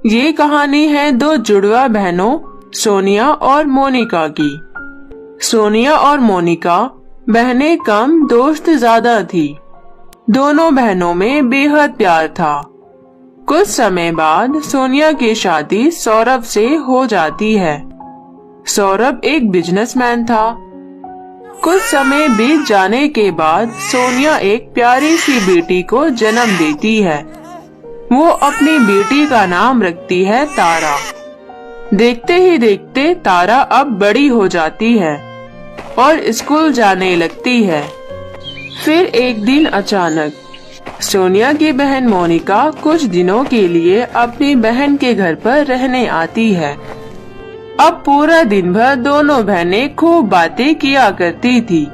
ये कहानी है दो जुड़वा बहनों सोनिया और मोनिका की। सोनिया और मोनिका बहनें कम, दोस्त ज्यादा थी। दोनों बहनों में बेहद प्यार था। कुछ समय बाद सोनिया की शादी सौरभ से हो जाती है। सौरभ एक बिजनेसमैन था। कुछ समय बीत जाने के बाद सोनिया एक प्यारी सी बेटी को जन्म देती है। वो अपनी बेटी का नाम रखती है तारा। देखते ही देखते तारा अब बड़ी हो जाती है और स्कूल जाने लगती है। फिर एक दिन अचानक सोनिया की बहन मोनिका कुछ दिनों के लिए अपनी बहन के घर पर रहने आती है। अब पूरा दिन भर दोनों बहनें खूब बातें किया करती थी।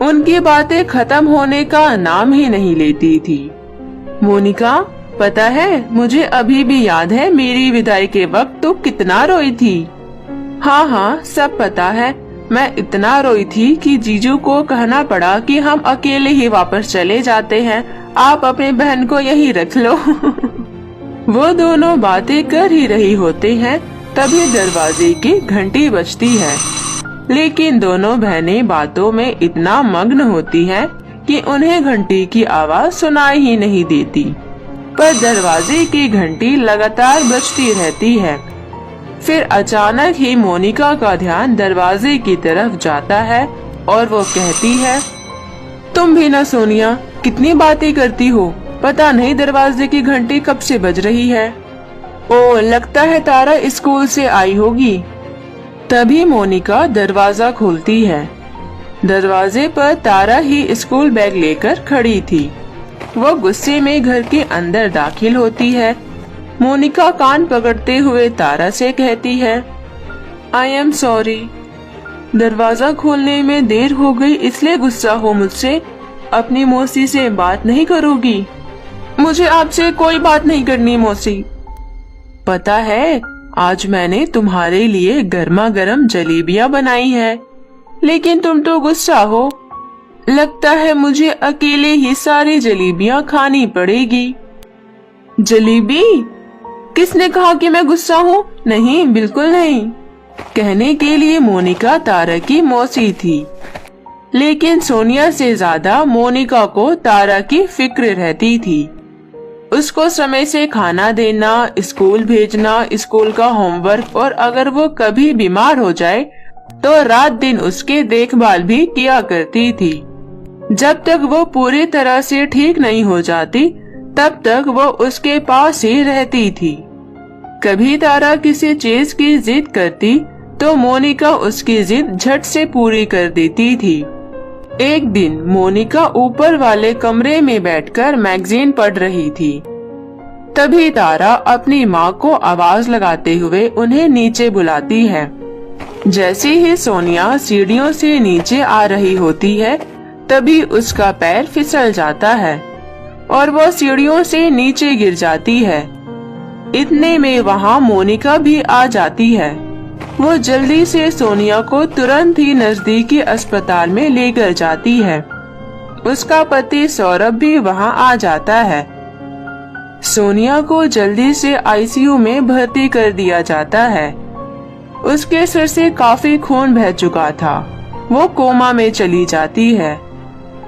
उनकी बातें खत्म होने का नाम ही नहीं लेती थी। मोनिका, पता है मुझे अभी भी याद है मेरी विदाई के वक्त तू कितना रोई थी। हाँ, सब पता है। मैं इतना रोई थी कि जीजू को कहना पड़ा कि हम अकेले ही वापस चले जाते हैं, आप अपनी बहन को यही रख लो। वो दोनों बातें कर ही रही होते हैं, तभी दरवाजे की घंटी बजती है। लेकिन दोनों बहनें बातों में इतना मग्न होती हैं कि उन्हें घंटी की आवाज सुनाई ही नहीं देती। पर दरवाजे की घंटी लगातार बजती रहती है। फिर अचानक ही मोनिका का ध्यान दरवाजे की तरफ जाता है और वो कहती है, तुम भी ना सोनिया, कितनी बातें करती हो, पता नहीं दरवाजे की घंटी कब से बज रही है। ओ, लगता है तारा स्कूल से आई होगी। तभी मोनिका दरवाजा खोलती है। दरवाजे पर तारा ही स्कूल बैग लेकर खड़ी थी। वो गुस्से में घर के अंदर दाखिल होती है। मोनिका कान पकड़ते हुए तारा से कहती है, आई एम सॉरी, दरवाजा खोलने में देर हो गई इसलिए गुस्सा हो मुझसे। अपनी मौसी से बात नहीं करोगी? मुझे आपसे कोई बात नहीं करनी मौसी। पता है आज मैंने तुम्हारे लिए गर्मा गर्म जलेबियाँ बनाई है, लेकिन तुम तो गुस्सा हो। लगता है मुझे अकेले ही सारी जलेबियाँ खानी पड़ेगी। जलेबी? किसने कहा कि मैं गुस्सा हूँ? नहीं, बिल्कुल नहीं। कहने के लिए मोनिका तारा की मौसी थी, लेकिन सोनिया से ज्यादा मोनिका को तारा की फिक्र रहती थी। उसको समय से खाना देना, स्कूल भेजना, स्कूल का होमवर्क, और अगर वो कभी बीमार हो जाए तो रात दिन उसके देखभाल भी किया करती थी। जब तक वो पूरी तरह से ठीक नहीं हो जाती तब तक वो उसके पास ही रहती थी। कभी तारा किसी चीज की जिद करती तो मोनिका उसकी जिद झट से पूरी कर देती थी। एक दिन मोनिका ऊपर वाले कमरे में बैठकर मैगजीन पढ़ रही थी। तभी तारा अपनी माँ को आवाज लगाते हुए उन्हें नीचे बुलाती है। जैसे ही सोनिया सीढ़ियों से नीचे आ रही होती है, तभी उसका पैर फिसल जाता है और वो सीढ़ियों से नीचे गिर जाती है। इतने में वहाँ मोनिका भी आ जाती है। वो जल्दी से सोनिया को तुरंत ही नजदीकी अस्पताल में लेकर जाती है। उसका पति सौरभ भी वहाँ आ जाता है। सोनिया को जल्दी से आईसीयू में भर्ती कर दिया जाता है। उसके सिर से काफी खून बह चुका था। वो कोमा में चली जाती है।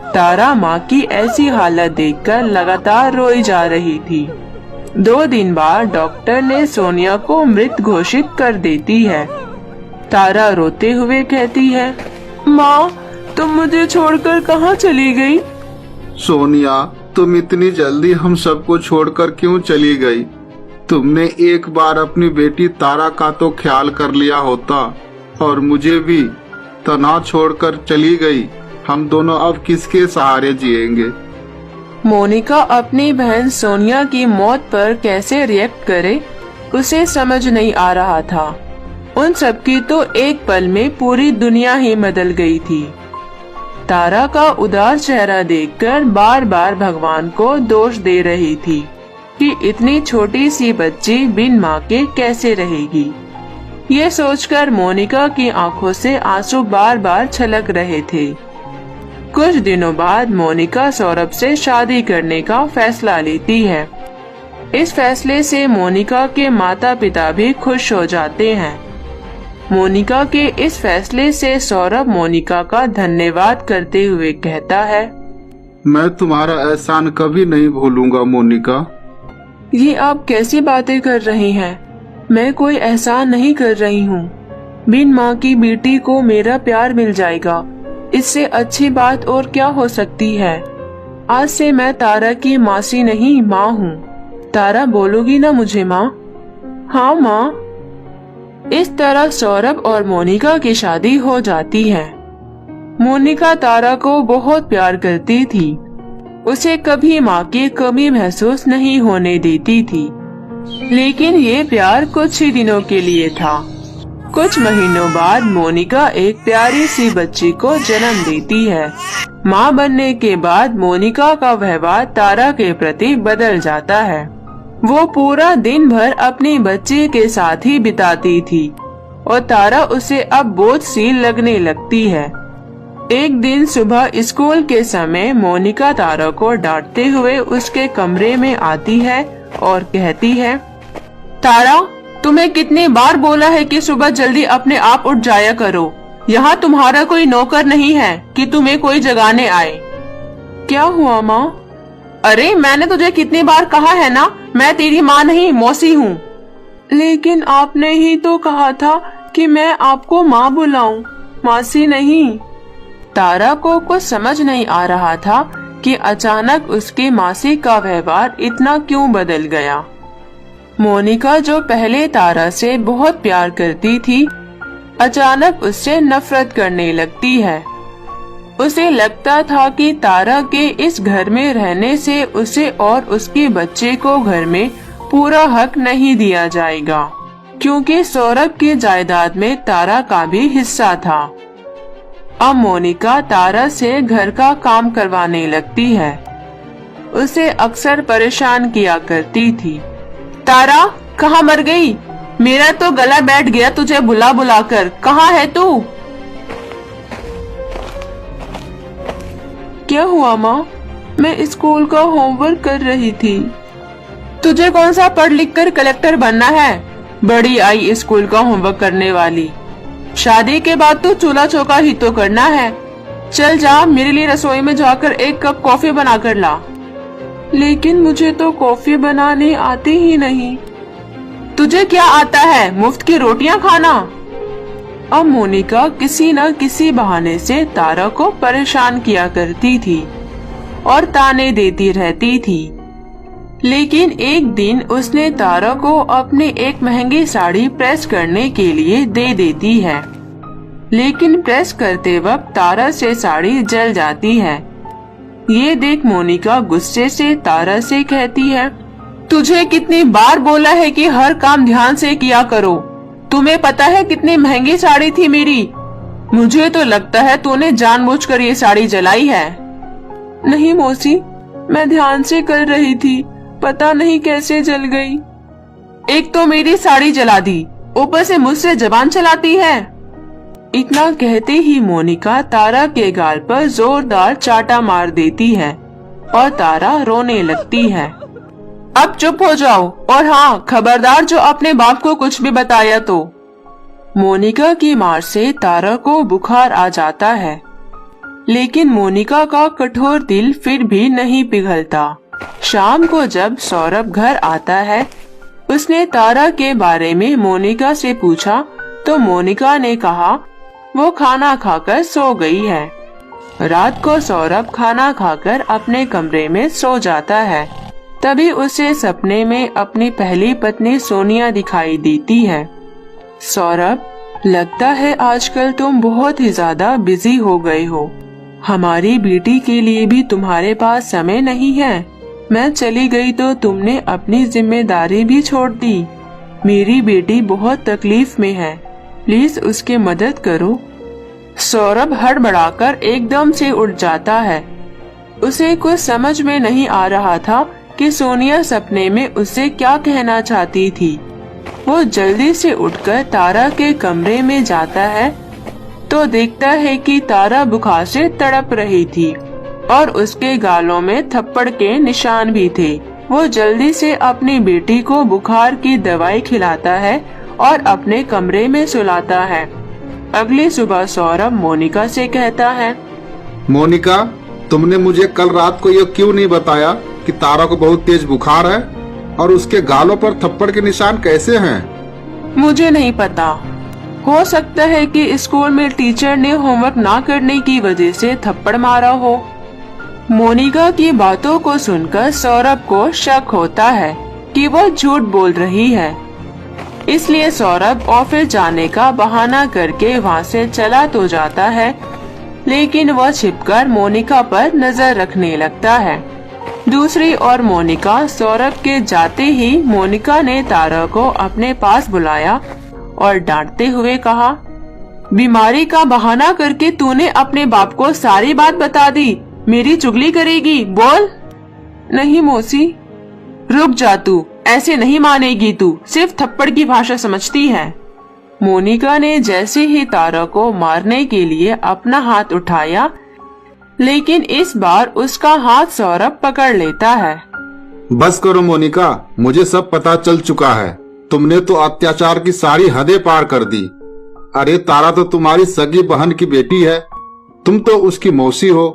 तारा माँ की ऐसी हालत देखकर लगातार रोई जा रही थी। 2 दिन बाद डॉक्टर ने सोनिया को मृत घोषित कर देती है। तारा रोते हुए कहती है, माँ, तुम मुझे छोड़कर कहाँ चली गई? सोनिया, तुम इतनी जल्दी हम सबको छोड़कर क्यों चली गई? तुमने एक बार अपनी बेटी तारा का तो ख्याल कर लिया होता, और मुझे भी तना छोड़कर चली गई। हम दोनों अब किसके सहारे जिएंगे? मोनिका अपनी बहन सोनिया की मौत पर कैसे रिएक्ट करे, उसे समझ नहीं आ रहा था। उन सबकी तो एक पल में पूरी दुनिया ही बदल गई थी। तारा का उदास चेहरा देखकर बार बार भगवान को दोष दे रही थी कि इतनी छोटी सी बच्ची बिन माँ के कैसे रहेगी। ये सोचकर मोनिका की आंखों से आंसू बार बार छलक रहे थे। कुछ दिनों बाद मोनिका सौरभ से शादी करने का फैसला लेती है। इस फैसले से मोनिका के माता पिता भी खुश हो जाते हैं। मोनिका के इस फैसले से सौरभ मोनिका का धन्यवाद करते हुए कहता है, मैं तुम्हारा एहसान कभी नहीं भूलूंगा मोनिका। ये आप कैसी बातें कर रही हैं? मैं कोई एहसान नहीं कर रही हूँ। बिन माँ की बेटी को मेरा प्यार मिल जाएगा, इससे अच्छी बात और क्या हो सकती है। आज से मैं तारा की मासी नहीं माँ हूँ। तारा बोलोगी ना मुझे माँ? हाँ माँ। इस तरह सौरभ और मोनिका की शादी हो जाती है। मोनिका तारा को बहुत प्यार करती थी। उसे कभी माँ की कमी महसूस नहीं होने देती थी। लेकिन ये प्यार कुछ ही दिनों के लिए था। कुछ महीनों बाद मोनिका एक प्यारी सी बच्ची को जन्म देती है। माँ बनने के बाद मोनिका का व्यवहार तारा के प्रति बदल जाता है। वो पूरा दिन भर अपनी बच्ची के साथ ही बिताती थी और तारा उसे अब बोझ सी लगने लगती है। एक दिन सुबह स्कूल के समय मोनिका तारा को डांटते हुए उसके कमरे में आती है और कहती है, तारा, तुम्हें कितनी बार बोला है कि सुबह जल्दी अपने आप उठ जाया करो। यहाँ तुम्हारा कोई नौकर नहीं है कि तुम्हें कोई जगाने आए। क्या हुआ माँ? अरे मैंने तुझे कितनी बार कहा है ना, मैं तेरी माँ नहीं मौसी हूँ। लेकिन आपने ही तो कहा था कि मैं आपको माँ बुलाऊं, मासी नहीं। तारा को कुछ समझ नहीं आ रहा था कि अचानक उसके मासी का व्यवहार इतना क्यों बदल गया। मोनिका जो पहले तारा से बहुत प्यार करती थी, अचानक उससे नफरत करने लगती है। उसे लगता था कि तारा के इस घर में रहने से उसे और उसके बच्चे को घर में पूरा हक नहीं दिया जाएगा, क्योंकि सौरभ की जायदाद में तारा का भी हिस्सा था। अब मोनिका तारा से घर का काम करवाने लगती है। उसे अक्सर परेशान किया करती थी। तारा, कहाँ मर गई? मेरा तो गला बैठ गया तुझे बुला बुला कर। कहाँ है तू? क्या हुआ माँ? मैं स्कूल का होमवर्क कर रही थी। तुझे कौन सा पढ़ लिख कर कलेक्टर बनना है? बड़ी आई स्कूल का होमवर्क करने वाली। शादी के बाद तो चूल्हा चौका ही तो करना है। चल जा, मेरे लिए रसोई में जाकर एक कप कॉफी बना कर ला। लेकिन मुझे तो कॉफी बनाने आती ही नहीं। तुझे क्या आता है, मुफ्त की रोटियां खाना? अब मोनिका किसी न किसी बहाने से तारा को परेशान किया करती थी और ताने देती रहती थी। लेकिन एक दिन उसने तारा को अपनी एक महंगी साड़ी प्रेस करने के लिए दे देती है। लेकिन प्रेस करते वक्त तारा से साड़ी जल जाती है। ये देख मोनिका गुस्से से तारा से कहती है, तुझे कितनी बार बोला है कि हर काम ध्यान से किया करो। तुम्हें पता है कितनी महंगी साड़ी थी मेरी? मुझे तो लगता है तूने जानबूझकर ये साड़ी जलाई है। नहीं मौसी, मैं ध्यान से कर रही थी, पता नहीं कैसे जल गई। एक तो मेरी साड़ी जला दी, ऊपर से मुझसे जबान चलाती है। इतना कहते ही मोनिका तारा के गाल पर जोरदार चाटा मार देती है और तारा रोने लगती है। अब चुप हो जाओ और हाँ, खबरदार जो अपने बाप को कुछ भी बताया तो। मोनिका की मार से तारा को बुखार आ जाता है, लेकिन मोनिका का कठोर दिल फिर भी नहीं पिघलता। शाम को जब सौरभ घर आता है, उसने तारा के बारे में मोनिका से पूछा तो मोनिका ने कहा वो खाना खाकर सो गई है। रात को सौरभ खाना खाकर अपने कमरे में सो जाता है। तभी उसे सपने में अपनी पहली पत्नी सोनिया दिखाई देती है। सौरभ, लगता है आजकल तुम बहुत ही ज्यादा बिजी हो गए हो। हमारी बेटी के लिए भी तुम्हारे पास समय नहीं है। मैं चली गई तो तुमने अपनी जिम्मेदारी भी छोड़ दी। मेरी बेटी बहुत तकलीफ में है, प्लीज उसकी मदद करो। सौरभ हड़बड़ाकर एकदम से उठ जाता है। उसे कुछ समझ में नहीं आ रहा था कि सोनिया सपने में उससे क्या कहना चाहती थी। वो जल्दी से उठकर तारा के कमरे में जाता है तो देखता है कि तारा बुखार से तड़प रही थी और उसके गालों में थप्पड़ के निशान भी थे। वो जल्दी से अपनी बेटी को बुखार की दवाई खिलाता है और अपने कमरे में सुलाता है। अगली सुबह सौरभ मोनिका से कहता है, मोनिका, तुमने मुझे कल रात को ये क्यों नहीं बताया कि तारा को बहुत तेज बुखार है और उसके गालों पर थप्पड़ के निशान कैसे हैं? मुझे नहीं पता, हो सकता है कि स्कूल में टीचर ने होमवर्क ना करने की वजह से थप्पड़ मारा हो। मोनिका की बातों को सुनकर सौरभ को शक होता है कि वो झूठ बोल रही है। इसलिए सौरभ ऑफिस जाने का बहाना करके वहाँ से चला तो जाता है, लेकिन वह छिपकर मोनिका पर नजर रखने लगता है। दूसरी ओर मोनिका सौरभ के जाते ही मोनिका ने तारा को अपने पास बुलाया और डांटते हुए कहा, बीमारी का बहाना करके तूने अपने बाप को सारी बात बता दी, मेरी चुगली करेगी, बोल। नहीं मौसी। रुक जा तू, ऐसे नहीं मानेगी तू, सिर्फ थप्पड़ की भाषा समझती है। मोनिका ने जैसे ही तारा को मारने के लिए अपना हाथ उठाया, लेकिन इस बार उसका हाथ सौरभ पकड़ लेता है। बस करो मोनिका, मुझे सब पता चल चुका है। तुमने तो अत्याचार की सारी हदें पार कर दी। अरे तारा तो तुम्हारी सगी बहन की बेटी है, तुम तो उसकी मौसी हो।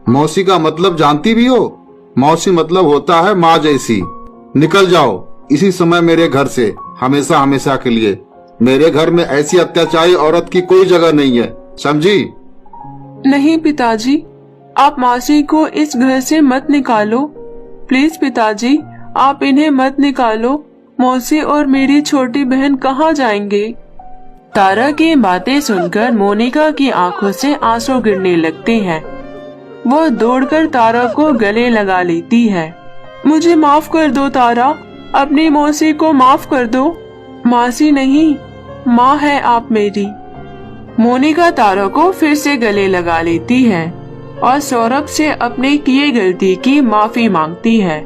मौसी का मतलब जानती भी हो? मौसी मतलब होता है माँ जैसी। निकल जाओ इसी समय मेरे घर से, हमेशा हमेशा के लिए। मेरे घर में ऐसी अत्याचारी औरत की कोई जगह नहीं है, समझी? नहीं पिताजी, आप मौसी को इस घर से मत निकालो, प्लीज पिताजी, आप इन्हें मत निकालो। मौसी और मेरी छोटी बहन कहाँ जाएंगे? तारा की बातें सुनकर मोनिका की आंखों से आंसू गिरने लगते हैं। वो दौड़कर तारा को गले लगा लेती है। मुझे माफ कर दो तारा, अपनी मौसी को माफ कर दो। मौसी नहीं, माँ है आप मेरी। मोनिका तारा को फिर से गले लगा लेती है और सौरभ से अपने किए गलती की माफी मांगती है।